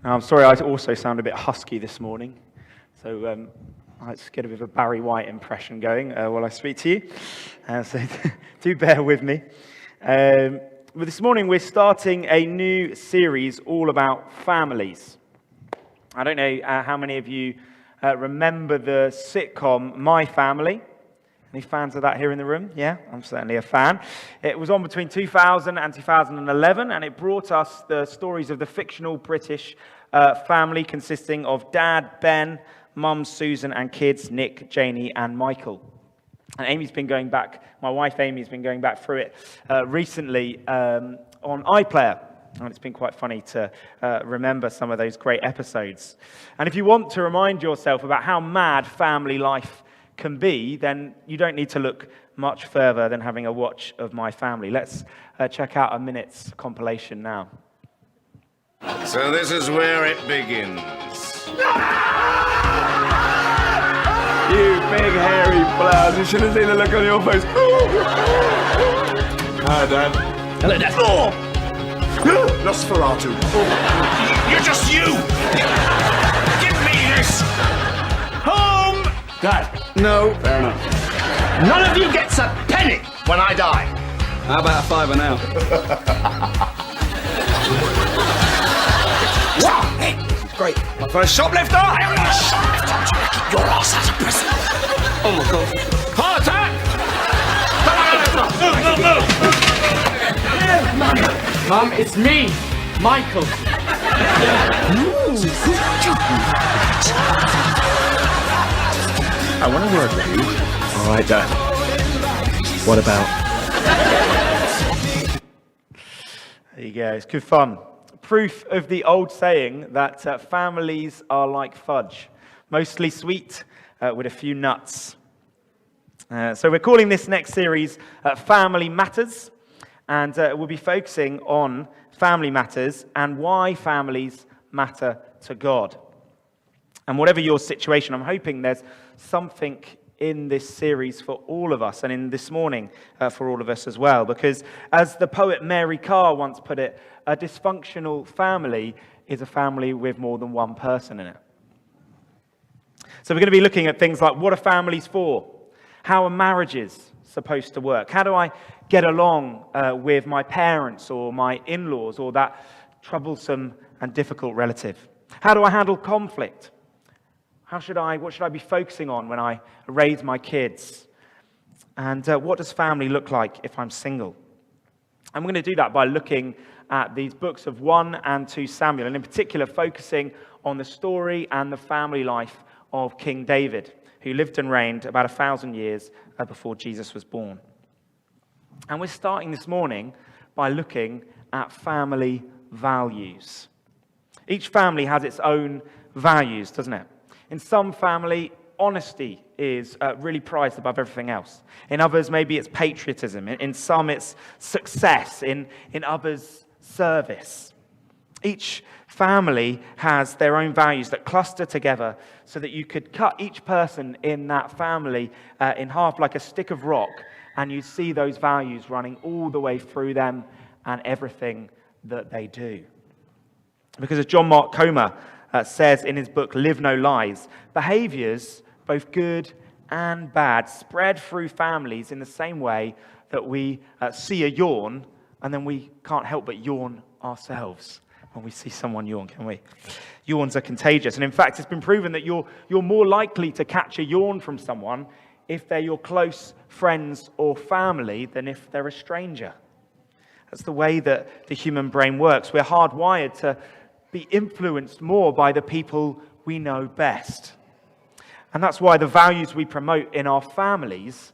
Now, I'm sorry I also sound a bit husky this morning, so let's get a bit of a Barry White impression going while I speak to you, so do bear with me. But this morning we're starting a new series all about families. I don't know how many of you remember the sitcom My Family. Any fans of that here in the room? Yeah, I'm certainly a fan. It was on between 2000 and 2011, and it brought us the stories of the fictional British family consisting of Dad, Ben, Mum, Susan, and kids, Nick, Janie, and Michael. And Amy's been going back, my wife Amy's been going back through it recently on iPlayer. And it's been quite funny to remember some of those great episodes. And if you want to remind yourself about how mad family life can be, then you don't need to look much further than having a watch of My Family. Let's check out a minute's compilation now. So this is where it begins. You big hairy blouse, you should have seen the look on your face. Hi, Dad. Hello, Dad. Oh! Nosferatu. You're just you! Give me this! Home! Dad. No. Fair enough. None of you gets a penny when I die. How about a fiver now? Wow! Hey, great. My first shoplifter! I am not a shoplifter until I keep your ass out of prison. Oh my God. Heart attack! Mum, it's me, Michael. I want to work with you. All right, Dad. What about? There you go, it's good fun. Proof of the old saying that families are like fudge, mostly sweet with a few nuts. So we're calling this next series Family Matters, and we'll be focusing on family matters and why families matter to God. And whatever your situation, I'm hoping there's something in this series for all of us, and in this morning for all of us as well, because as the poet Mary Carr once put it, a dysfunctional family is a family with more than one person in it. So we're going to be looking at things like what are families for? How are marriages supposed to work? How do I get along with my parents or my in-laws or that troublesome and difficult relative? How do I handle conflict? What should I be focusing on when I raise my kids? And what does family look like if I'm single? And we're going to do that by looking at these books of 1 and 2 Samuel, and in particular focusing on the story and the family life of King David, who lived and reigned about 1,000 years before Jesus was born. And we're starting this morning by looking at family values. Each family has its own values, doesn't it? In some family, honesty is really prized above everything else. In others, maybe it's patriotism. In some, it's success. In others, service. Each family has their own values that cluster together so that you could cut each person in that family in half like a stick of rock, and you see those values running all the way through them and everything that they do. Because as John Mark Comer says in his book, Live No Lies, behaviors, both good and bad, spread through families in the same way that we see a yawn and then we can't help but yawn ourselves when we see someone yawn, can we? Yawns are contagious. And in fact, it's been proven that you're more likely to catch a yawn from someone if they're your close friends or family than if they're a stranger. That's the way that the human brain works. We're hardwired to be influenced more by the people we know best. And that's why the values we promote in our families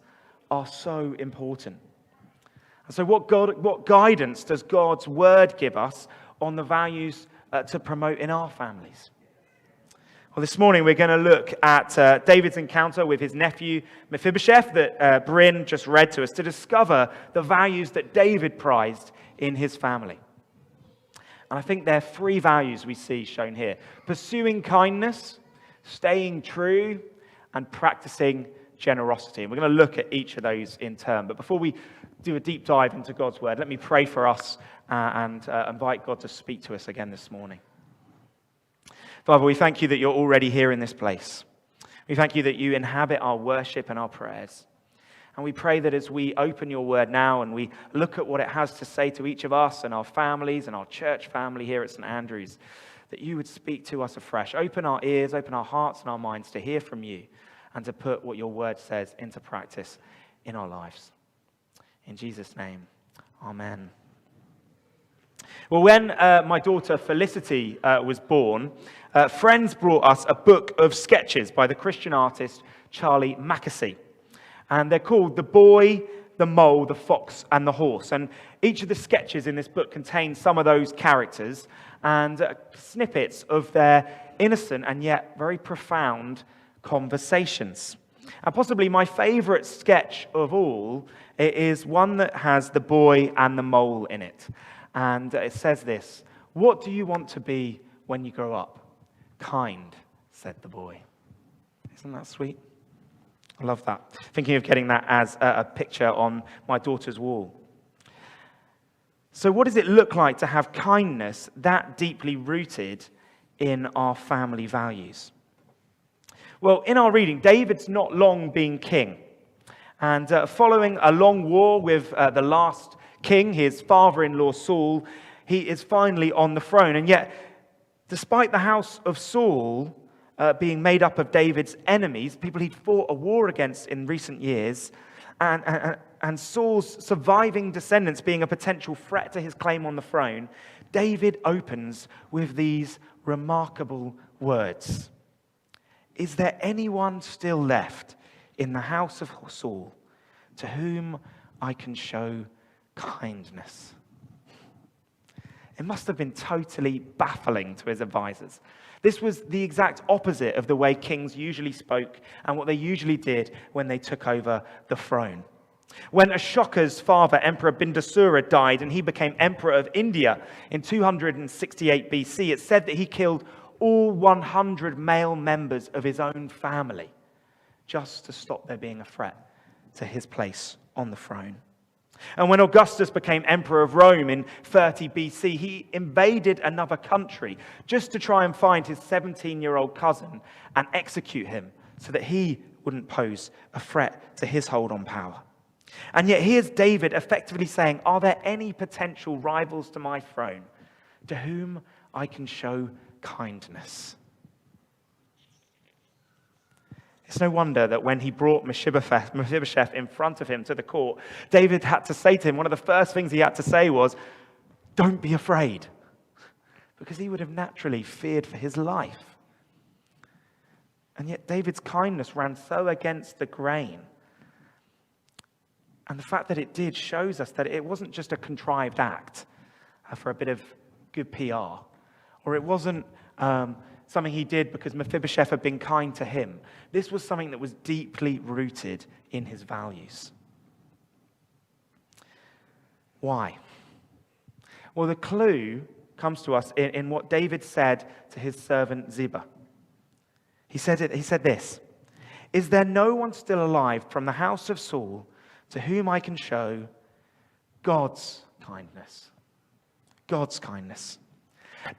are so important. And so what guidance does God's word give us on the values to promote in our families? Well, this morning we're going to look at David's encounter with his nephew Mephibosheth that Bryn just read to us to discover the values that David prized in his family. And I think there are 3 values we see shown here: pursuing kindness, staying true, and practicing generosity. And we're going to look at each of those in turn. But before we do a deep dive into God's word, let me pray for us and invite God to speak to us again this morning. Father, we thank you that you're already here in this place. We thank you that you inhabit our worship and our prayers. And we pray that as we open your word now and we look at what it has to say to each of us and our families and our church family here at St. Andrews, that you would speak to us afresh. Open our ears, open our hearts and our minds to hear from you and to put what your word says into practice in our lives. In Jesus' name, amen. Well, when my daughter Felicity was born, friends brought us a book of sketches by the Christian artist Charlie Mackesy. And they're called The Boy, the Mole, the Fox, and the Horse. And each of the sketches in this book contains some of those characters and snippets of their innocent and yet very profound conversations. And possibly my favorite sketch of all is one that has the boy and the mole in it. And it says this: "What do you want to be when you grow up?" "Kind," said the boy. Isn't that sweet? I love that. Thinking of getting that as a picture on my daughter's wall. So what does it look like to have kindness that deeply rooted in our family values? Well, in our reading, David's not long been king. And following a long war with the last king, his father-in-law Saul, he is finally on the throne. And yet, despite the house of Saul being made up of David's enemies, people he'd fought a war against in recent years, and Saul's surviving descendants being a potential threat to his claim on the throne, David opens with these remarkable words: "Is there anyone still left in the house of Saul to whom I can show kindness?" It must have been totally baffling to his advisors. This was the exact opposite of the way kings usually spoke and what they usually did when they took over the throne. When Ashoka's father, Emperor Bindusura, died and he became emperor of India in 268 BC, it said that he killed all 100 male members of his own family just to stop there being a threat to his place on the throne. And when Augustus became emperor of Rome in 30 BC, he invaded another country just to try and find his 17-year-old cousin and execute him so that he wouldn't pose a threat to his hold on power. And yet here's David effectively saying, are there any potential rivals to my throne to whom I can show kindness? It's no wonder that when he brought Mephibosheth in front of him to the court, David had to say to him, one of the first things he had to say was, "Don't be afraid," because he would have naturally feared for his life. And yet David's kindness ran so against the grain. And the fact that it did shows us that it wasn't just a contrived act for a bit of good PR, or it wasn't something he did because Mephibosheth had been kind to him. This was something that was deeply rooted in his values. Why? Well, the clue comes to us in what David said to his servant Ziba. He said this: "Is there no one still alive from the house of Saul to whom I can show God's kindness?" God's kindness.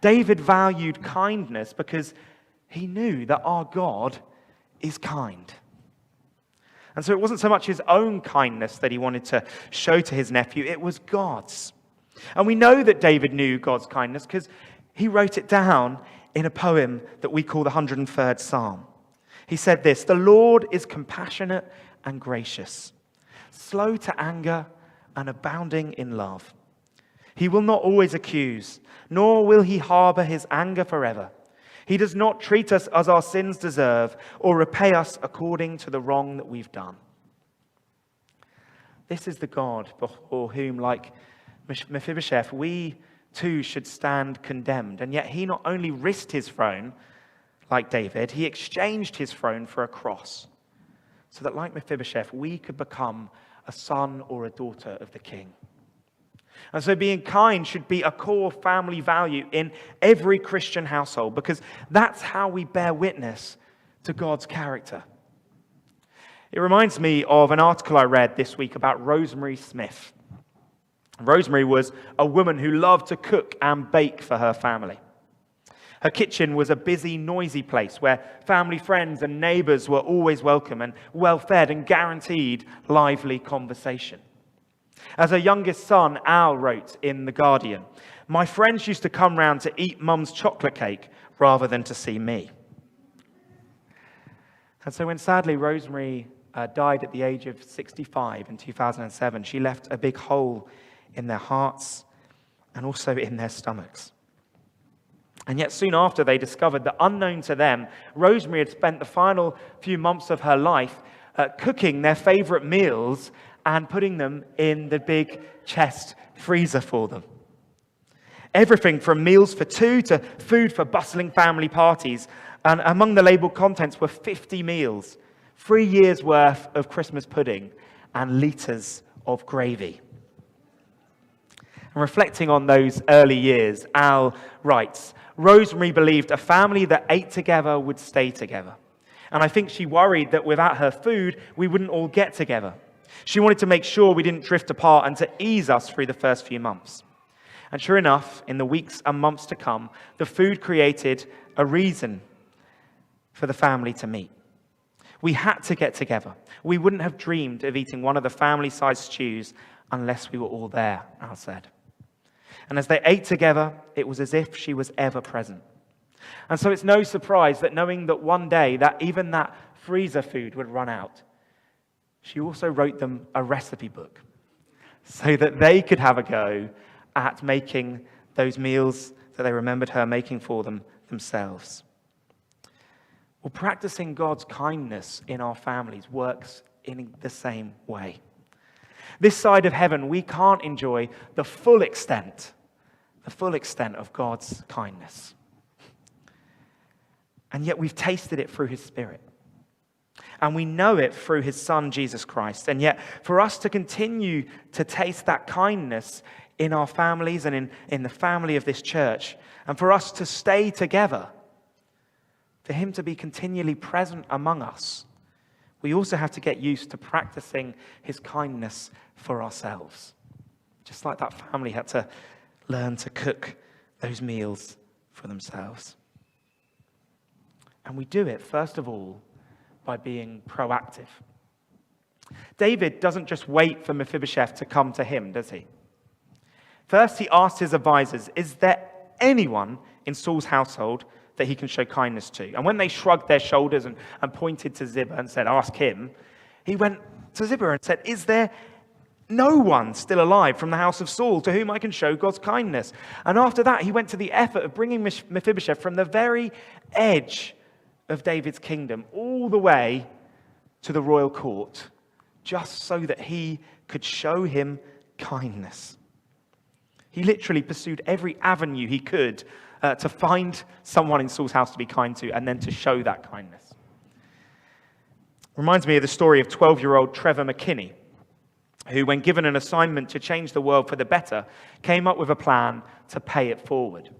David valued kindness because he knew that our God is kind. And so it wasn't so much his own kindness that he wanted to show to his nephew, it was God's. And we know that David knew God's kindness because he wrote it down in a poem that we call the 103rd Psalm. He said this: "The Lord is compassionate and gracious, slow to anger and abounding in love. He will not always accuse, nor will he harbor his anger forever. He does not treat us as our sins deserve or repay us according to the wrong that we've done." This is the God before whom, like Mephibosheth, we too should stand condemned. And yet he not only risked his throne, like David, he exchanged his throne for a cross, so that like Mephibosheth, we could become a son or a daughter of the king. And so being kind should be a core family value in every Christian household, because that's how we bear witness to God's character. It reminds me of an article I read this week about Rosemary Smith. Rosemary was a woman who loved to cook and bake for her family. Her kitchen was a busy, noisy place where family, friends, and neighbors were always welcome and well-fed and guaranteed lively conversation. As her youngest son, Al, wrote in The Guardian, "My friends used to come round to eat Mum's chocolate cake rather than to see me." And so when sadly Rosemary died at the age of 65 in 2007, she left a big hole in their hearts and also in their stomachs. And yet soon after, they discovered that, unknown to them, Rosemary had spent the final few months of her life cooking their favorite meals and putting them in the big chest freezer for them. Everything from meals for two to food for bustling family parties. And among the labeled contents were 50 meals, 3 years' worth of Christmas pudding, and litres of gravy. And reflecting on those early years, Al writes, "Rosemary believed a family that ate together would stay together. And I think she worried that without her food, we wouldn't all get together. She wanted to make sure we didn't drift apart and to ease us through the first few months." And sure enough, in the weeks and months to come, the food created a reason for the family to meet. We had to get together. We wouldn't have dreamed of eating one of the family-sized stews unless we were all there, Al said. And as they ate together, it was as if she was ever present. And so it's no surprise that knowing that one day that even that freezer food would run out, she also wrote them a recipe book so that they could have a go at making those meals that they remembered her making for them themselves. Well, practicing God's kindness in our families works in the same way. This side of heaven, we can't enjoy the full extent of God's kindness. And yet we've tasted it through his Spirit. And we know it through his Son, Jesus Christ. And yet for us to continue to taste that kindness in our families and in the family of this church, and for us to stay together, for him to be continually present among us, we also have to get used to practicing his kindness for ourselves. Just like that family had to learn to cook those meals for themselves. And we do it, first of all, by being proactive. David doesn't just wait for Mephibosheth to come to him, does he? First, he asked his advisors, is there anyone in Saul's household that he can show kindness to? And when they shrugged their shoulders and pointed to Ziba and said, ask him, he went to Ziba and said, is there no one still alive from the house of Saul to whom I can show God's kindness? And after that, he went to the effort of bringing Mephibosheth from the very edge of David's kingdom all the way to the royal court, just so that he could show him kindness. He literally pursued every avenue he could to find someone in Saul's house to be kind to and then to show that kindness. Reminds me of the story of 12-year-old Trevor McKinney, who, when given an assignment to change the world for the better, came up with a plan to pay it forward.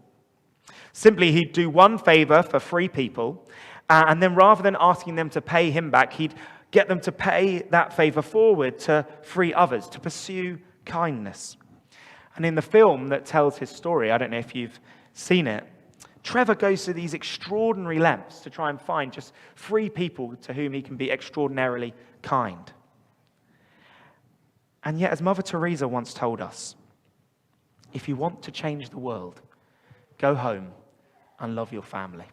Simply, he'd do one favor for 3 people, and then rather than asking them to pay him back, he'd get them to pay that favor forward to 3 others, to pursue kindness. And in the film that tells his story, I don't know if you've seen it, Trevor goes to these extraordinary lengths to try and find just 3 people to whom he can be extraordinarily kind. And yet, as Mother Teresa once told us, if you want to change the world, go home and love your family.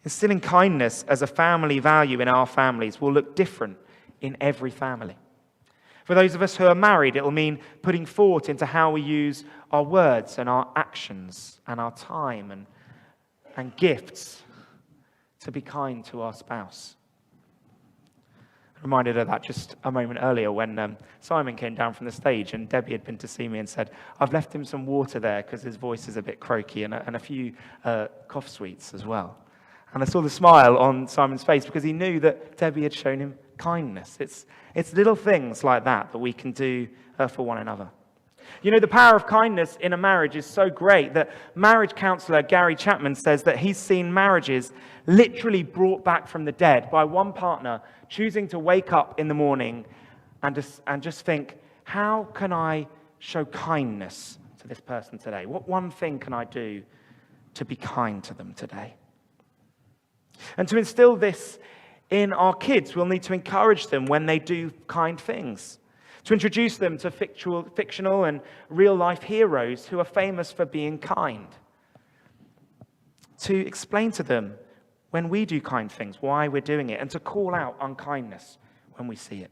Instilling kindness as a family value in our families will look different in every family. For those of us who are married, it will mean putting thought into how we use our words and our actions and our time and gifts to be kind to our spouse. I reminded of that just a moment earlier when Simon came down from the stage and Debbie had been to see me and said, I've left him some water there because his voice is a bit croaky and a few cough sweets as well. And I saw the smile on Simon's face because he knew that Debbie had shown him kindness. It's little things like that we can do for one another. You know, the power of kindness in a marriage is so great that marriage counselor Gary Chapman says that he's seen marriages literally brought back from the dead by one partner choosing to wake up in the morning and just think, how can I show kindness to this person today? What one thing can I do to be kind to them today. And to instill this in our kids, we'll need to encourage them when they do kind things, to introduce them to fictional and real-life heroes who are famous for being kind, to explain to them when we do kind things, why we're doing it, and to call out unkindness when we see it.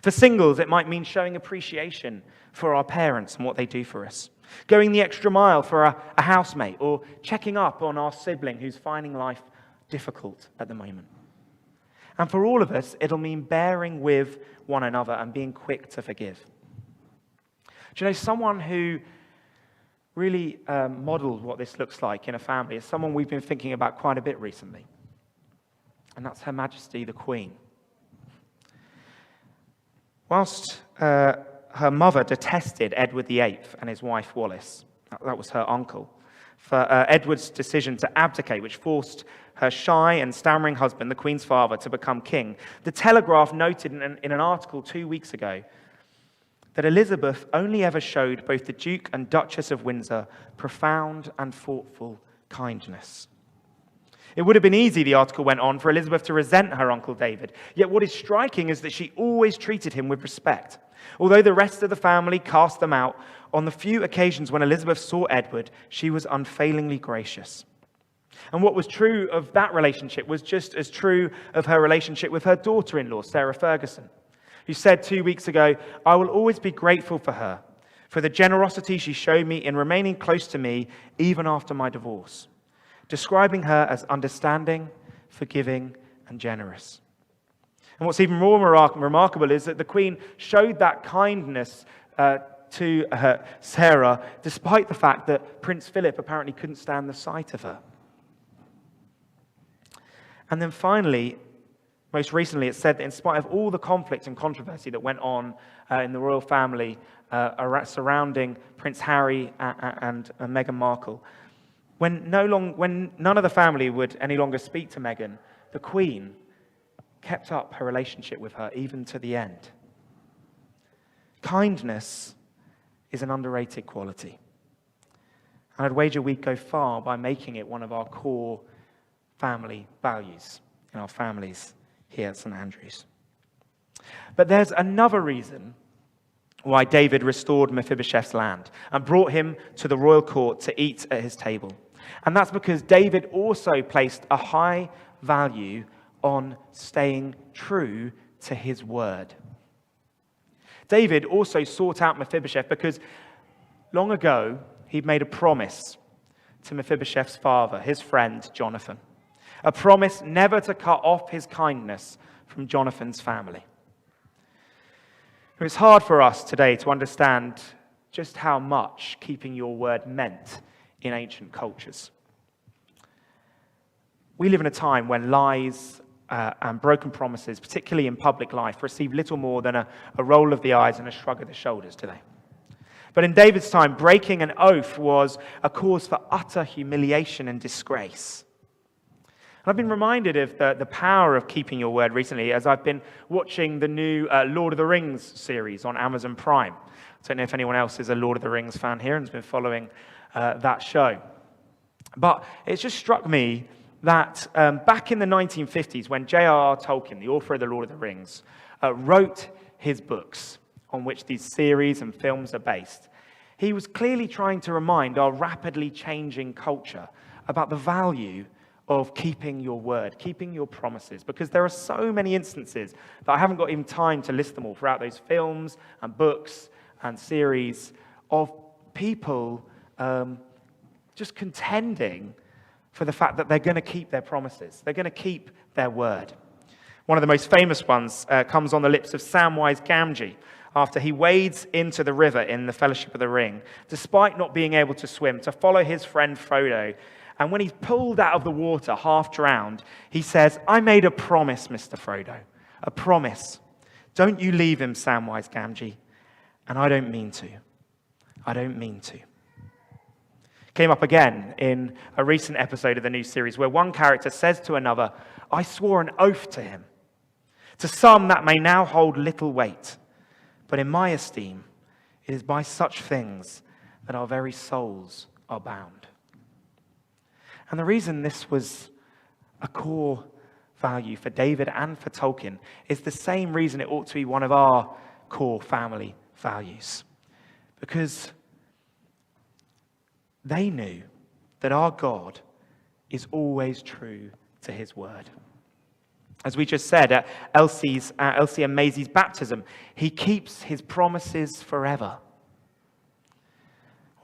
For singles, it might mean showing appreciation for our parents and what they do for us, going the extra mile for a housemate, or checking up on our sibling who's finding life difficult at the moment. And for all of us, it'll mean bearing with one another and being quick to forgive. Do you know, someone who really modeled what this looks like in a family is someone we've been thinking about quite a bit recently. And that's Her Majesty the Queen. Whilst her mother detested Edward VIII and his wife Wallis, that was her uncle, for Edward's decision to abdicate, which forced her shy and stammering husband, the Queen's father, to become king, the Telegraph noted in an article 2 weeks ago that Elizabeth only ever showed both the Duke and Duchess of Windsor profound and thoughtful kindness. It would have been easy, the article went on, for Elizabeth to resent her Uncle David. Yet what is striking is that she always treated him with respect. Although the rest of the family cast them out, on the few occasions when Elizabeth saw Edward, she was unfailingly gracious. And what was true of that relationship was just as true of her relationship with her daughter-in-law, Sarah Ferguson, who said 2 weeks ago, "I will always be grateful for her, for the generosity she showed me in remaining close to me even after my divorce," describing her as understanding, forgiving, and generous. And what's even more remarkable is that the Queen showed that kindness to Sarah, despite the fact that Prince Philip apparently couldn't stand the sight of her. And then finally, most recently, it said that in spite of all the conflict and controversy that went on in the royal family surrounding Prince Harry and Meghan Markle, when none of the family would any longer speak to Meghan, the Queen kept up her relationship with her even to the end. Kindness is an underrated quality. And I'd wager we'd go far by making it one of our core family values in our families here at St. Andrews. But there's another reason why David restored Mephibosheth's land and brought him to the royal court to eat at his table. And that's because David also placed a high value on staying true to his word. David also sought out Mephibosheth because long ago he'd made a promise to Mephibosheth's father, his friend Jonathan. A promise never to cut off his kindness from Jonathan's family. It's hard for us today to understand just how much keeping your word meant in ancient cultures. We live in a time when lies and broken promises, particularly in public life, receive little more than a roll of the eyes and a shrug of the shoulders, do they? But in David's time, breaking an oath was a cause for utter humiliation and disgrace. And I've been reminded of the power of keeping your word recently as I've been watching the new Lord of the Rings series on Amazon Prime. I don't know if anyone else is a Lord of the Rings fan here and has been following that show. But it's just struck me that back in the 1950s, when J.R.R. Tolkien, the author of the Lord of the Rings, wrote his books on which these series and films are based, he was clearly trying to remind our rapidly changing culture about the value of keeping your word, keeping your promises, because there are so many instances that I haven't got even time to list them all throughout those films and books and series of people just contending for the fact that they're going to keep their promises. They're going to keep their word. One of the most famous ones comes on the lips of Samwise Gamgee after he wades into the river in the Fellowship of the Ring, despite not being able to swim, to follow his friend Frodo. And when he's pulled out of the water, half drowned, he says, "I made a promise, Mr. Frodo, a promise. Don't you leave him, Samwise Gamgee. And I don't mean to. I don't mean to." Came up again in a recent episode of the new series where one character says to another, "I swore an oath to him. To some that may now hold little weight, but in my esteem, it is by such things that our very souls are bound." And the reason this was a core value for David and for Tolkien is the same reason it ought to be one of our core family values. Because they knew that our God is always true to his word. As we just said at Elsie and Maisie's baptism, he keeps his promises forever.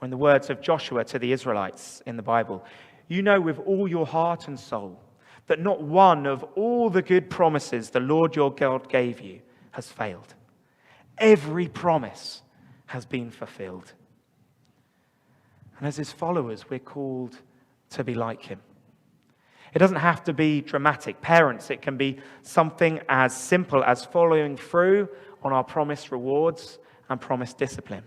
Or in the words of Joshua to the Israelites in the Bible, you know with all your heart and soul that not one of all the good promises the Lord your God gave you has failed. Every promise has been fulfilled. And as his followers, we're called to be like him. It doesn't have to be dramatic. Parents, it can be something as simple as following through on our promised rewards and promised discipline.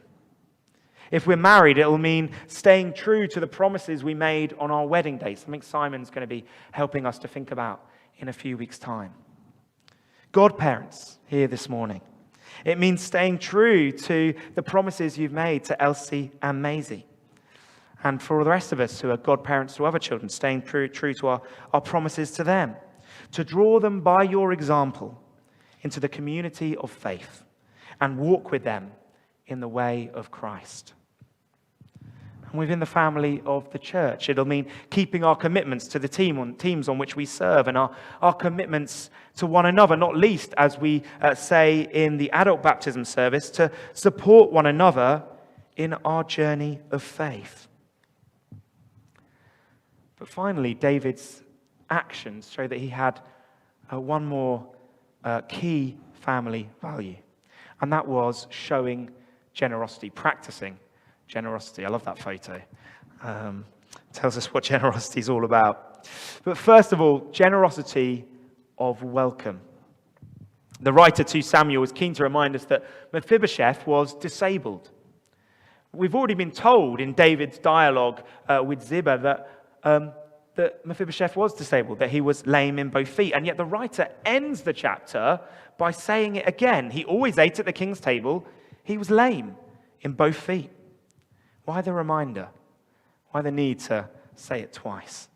If we're married, it'll mean staying true to the promises we made on our wedding day, something Simon's going to be helping us to think about in a few weeks' time. Godparents here this morning, it means staying true to the promises you've made to Elsie and Maisie. And for the rest of us who are godparents to other children, staying true to our promises to them, to draw them by your example into the community of faith and walk with them in the way of Christ. And within the family of the church, it'll mean keeping our commitments to the teams on which we serve and our commitments to one another, not least, as we say in the adult baptism service, to support one another in our journey of faith. But finally, David's actions show that he had one more key family value, and that was showing generosity, practicing generosity. I love that photo. Tells us what generosity is all about. But first of all, generosity of welcome. The writer to Samuel was keen to remind us that Mephibosheth was disabled. We've already been told in David's dialogue with Ziba that Mephibosheth was disabled, that he was lame in both feet. And yet the writer ends the chapter by saying it again. He always ate at the king's table. He was lame in both feet. Why the reminder? Why the need to say it twice?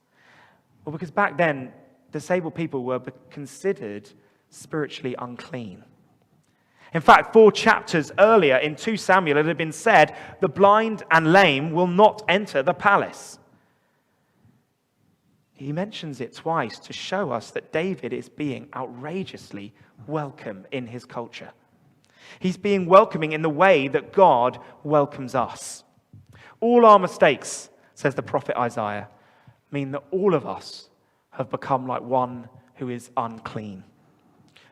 Well, because back then, disabled people were considered spiritually unclean. In fact, 4 chapters earlier in 2 Samuel, it had been said, the blind and lame will not enter the palace. He mentions it twice to show us that David is being outrageously welcome in his culture. He's being welcoming in the way that God welcomes us. All our mistakes, says the prophet Isaiah, mean that all of us have become like one who is unclean.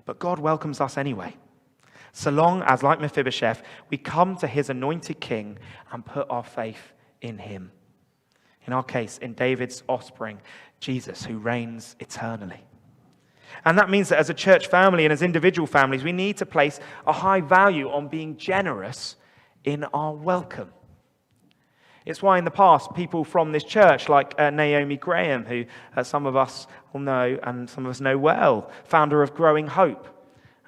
But God welcomes us anyway, so long as, like Mephibosheth, we come to his anointed king and put our faith in him. In our case, in David's offspring, Jesus, who reigns eternally. And that means that as a church family and as individual families, we need to place a high value on being generous in our welcome. It's why in the past, people from this church, like Naomi Graham, who some of us will know and some of us know well, founder of Growing Hope,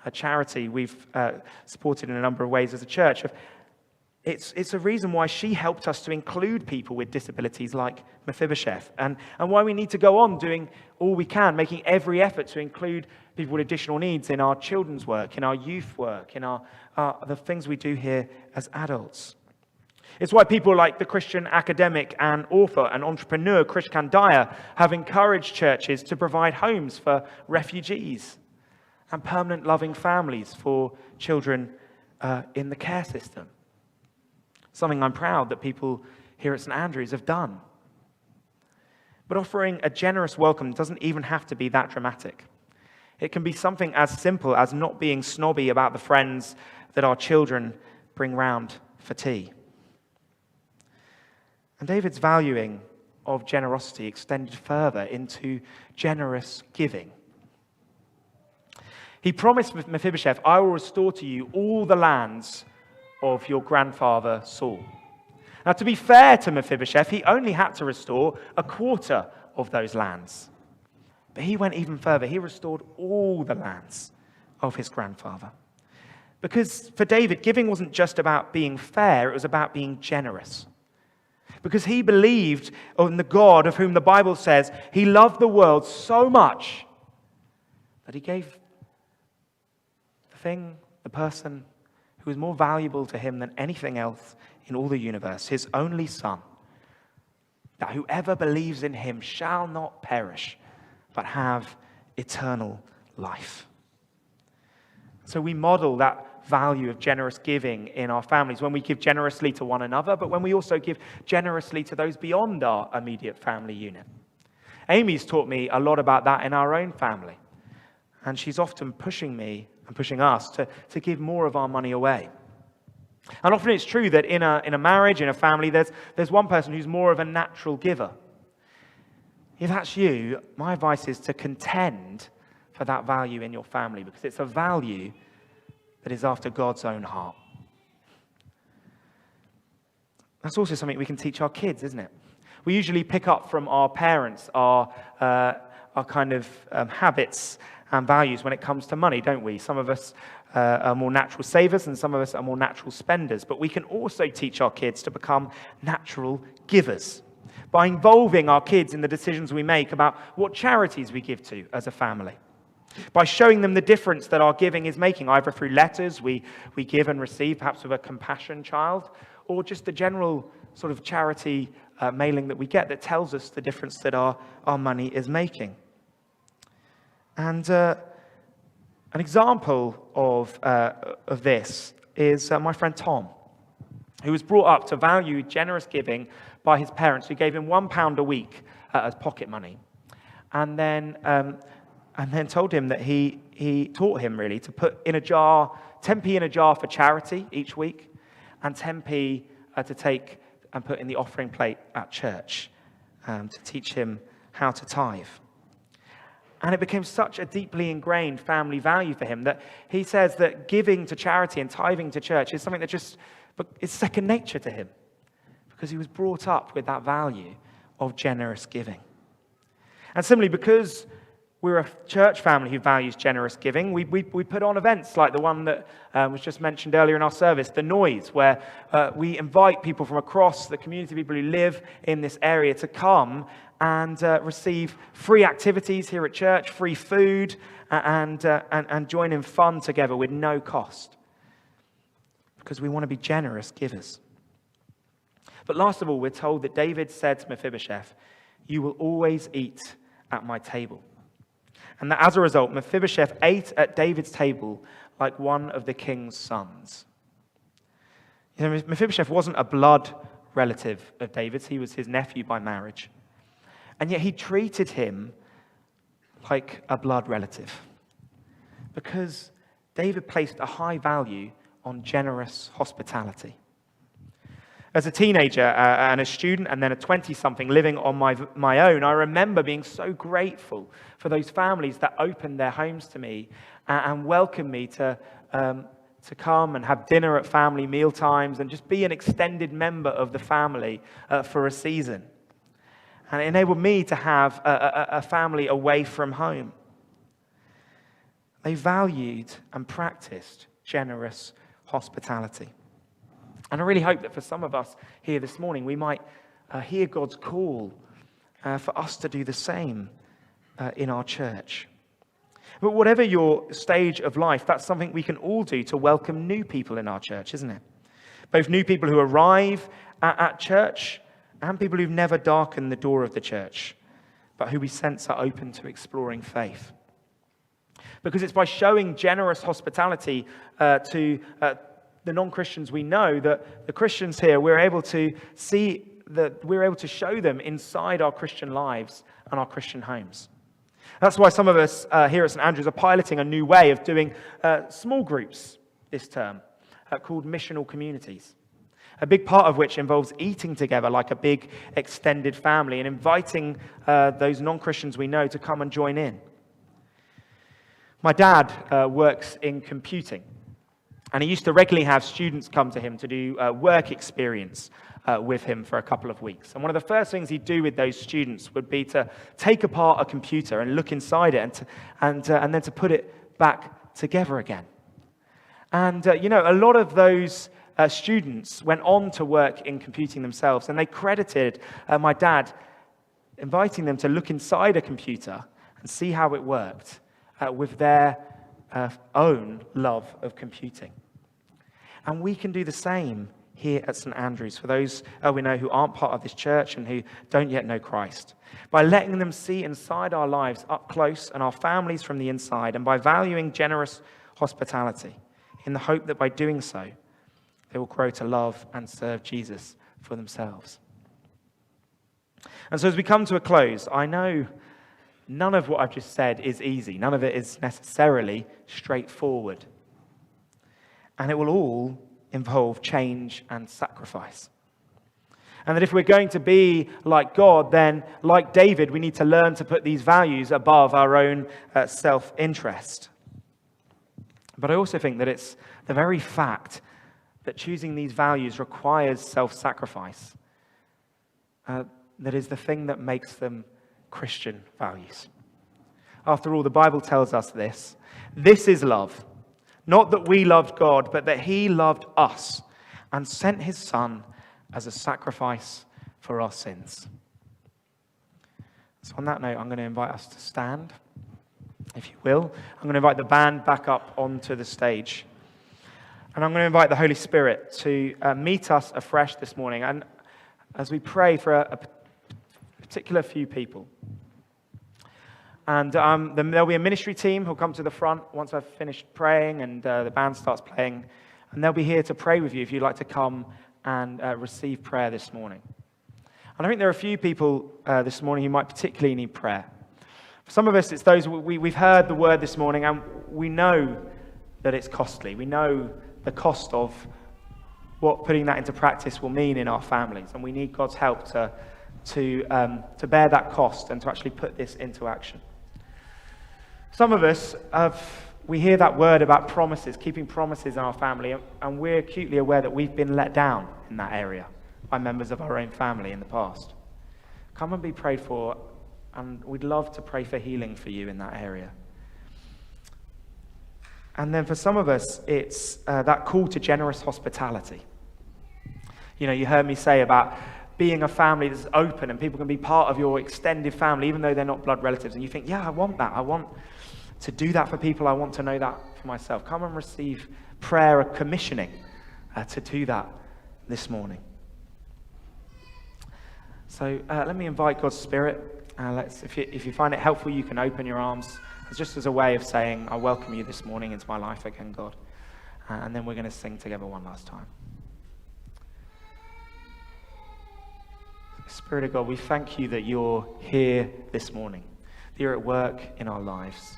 a charity we've supported in a number of ways as a church. It's a reason why she helped us to include people with disabilities like Mephibosheth, and why we need to go on doing all we can, making every effort to include people with additional needs in our children's work, in our youth work, in the things we do here as adults. It's why people like the Christian academic and author and entrepreneur Krish Kandiah have encouraged churches to provide homes for refugees and permanent loving families for children in the care system. Something I'm proud that people here at St. Andrews have done. But offering a generous welcome doesn't even have to be that dramatic. It can be something as simple as not being snobby about the friends that our children bring round for tea. And David's valuing of generosity extended further into generous giving. He promised Mephibosheth, I will restore to you all the lands of your grandfather Saul. Now, to be fair to Mephibosheth, he only had to restore a quarter of those lands. But he went even further. He restored all the lands of his grandfather. Because for David, giving wasn't just about being fair, it was about being generous. because he believed in the God of whom the Bible says he loved the world so much that he gave the person who was more valuable to him than anything else in all the universe, his only Son, that whoever believes in him shall not perish, but have eternal life. So we model that value of generous giving in our families when we give generously to one another, but when we also give generously to those beyond our immediate family unit. Amy's taught me a lot about that in our own family, and she's often pushing me and pushing us to give more of our money away. And often it's true that in a marriage, in a family, there's one person who's more of a natural giver. If that's you, my advice is to contend for that value in your family, because it's a value that is after God's own heart. That's also something we can teach our kids, isn't it? We usually pick up from our parents our kind of habits and values when it comes to money, don't we? Some of us are more natural savers and some of us are more natural spenders. But we can also teach our kids to become natural givers by involving our kids in the decisions we make about what charities we give to as a family. By showing them the difference that our giving is making, either through letters we give and receive, perhaps with a compassion child, or just the general sort of charity mailing that we get that tells us the difference that our money is making. And an example of this is my friend Tom, who was brought up to value generous giving by his parents, who gave him £1 a week as pocket money, and then told him that he taught him really to put in a jar, 10p in a jar for charity each week, and 10p to take and put in the offering plate at church to teach him how to tithe. And it became such a deeply ingrained family value for him that he says that giving to charity and tithing to church is something that just is second nature to him, because he was brought up with that value of generous giving. And similarly, because we're a church family who values generous giving, we put on events like the one that was just mentioned earlier in our service, The Noise, where we invite people from across the community, people who live in this area, to come and receive free activities here at church, free food, and join in fun together with no cost, because we want to be generous givers. But last of all, we're told that David said to Mephibosheth, "You will always eat at my table." And that as a result, Mephibosheth ate at David's table like one of the king's sons. You know, Mephibosheth wasn't a blood relative of David's. He was his nephew by marriage. And yet he treated him like a blood relative, because David placed a high value on generous hospitality. As a teenager and a student and then a 20-something living on my own, I remember being so grateful for those families that opened their homes to me and welcomed me to come and have dinner at family meal times and just be an extended member of the family for a season. And it enabled me to have a family away from home. They valued and practiced generous hospitality. And I really hope that for some of us here this morning, we might hear God's call for us to do the same in our church. But whatever your stage of life, that's something we can all do to welcome new people in our church, isn't it? Both new people who arrive at church and people who've never darkened the door of the church, but who we sense are open to exploring faith. Because it's by showing generous hospitality to the non-Christians we know that the Christians here, we're able to show them inside our Christian lives and our Christian homes. That's why some of us here at St. Andrews are piloting a new way of doing small groups this term called missional communities. A big part of which involves eating together like a big extended family and inviting those non-Christians we know to come and join in. My dad works in computing, and he used to regularly have students come to him to do work experience with him for a couple of weeks. And one of the first things he'd do with those students would be to take apart a computer and look inside it and then to put it back together again. And, a lot of those students went on to work in computing themselves, and they credited my dad inviting them to look inside a computer and see how it worked with their own love of computing. And we can do the same here at St. Andrew's for those we know who aren't part of this church and who don't yet know Christ. By letting them see inside our lives up close and our families from the inside, and by valuing generous hospitality in the hope that by doing so, they will grow to love and serve Jesus for themselves. And so as we come to a close, I know none of what I've just said is easy. None of it is necessarily straightforward. And it will all involve change and sacrifice. And that if we're going to be like God, then like David, we need to learn to put these values above our own self-interest. But I also think that it's the very fact that choosing these values requires self-sacrifice that is the thing that makes them Christian values. After all, the Bible tells us this. This is love. Not that we loved God, but that he loved us and sent his Son as a sacrifice for our sins. So on that note, I'm going to invite us to stand, if you will. I'm going to invite the band back up onto the stage. And I'm going to invite the Holy Spirit to meet us afresh this morning. And as we pray for a particular few people. And there'll be a ministry team who'll come to the front once I've finished praying and the band starts playing. And they'll be here to pray with you if you'd like to come and receive prayer this morning. And I think there are a few people this morning who might particularly need prayer. For some of us, it's those we've heard the word this morning and we know that it's costly. We know the cost of what putting that into practice will mean in our families. And we need God's help to bear that cost and to actually put this into action. Some of us, we hear that word about promises, keeping promises in our family, and we're acutely aware that we've been let down in that area by members of our own family in the past. Come and be prayed for, and we'd love to pray for healing for you in that area. And then for some of us, it's that call to generous hospitality. You know, you heard me say about being a family that's open and people can be part of your extended family, even though they're not blood relatives. And you think, yeah, I want that. I want to do that for people. I want to know that for myself. Come and receive prayer or commissioning to do that this morning. So let me invite God's Spirit. If you find it helpful, you can open your arms. It's just as a way of saying, I welcome you this morning into my life again, God. And then we're going to sing together one last time. Spirit of God, we thank you that you're here this morning. That you're at work in our lives.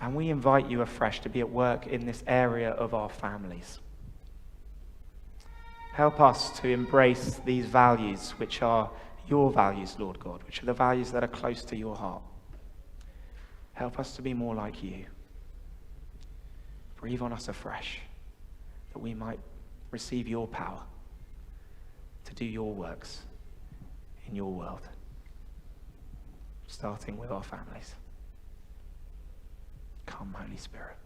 And we invite you afresh to be at work in this area of our families. Help us to embrace these values, which are your values, Lord God, which are the values that are close to your heart. Help us to be more like you. Breathe on us afresh, that we might receive your power to do your works in your world, starting with our families. Come, Holy Spirit.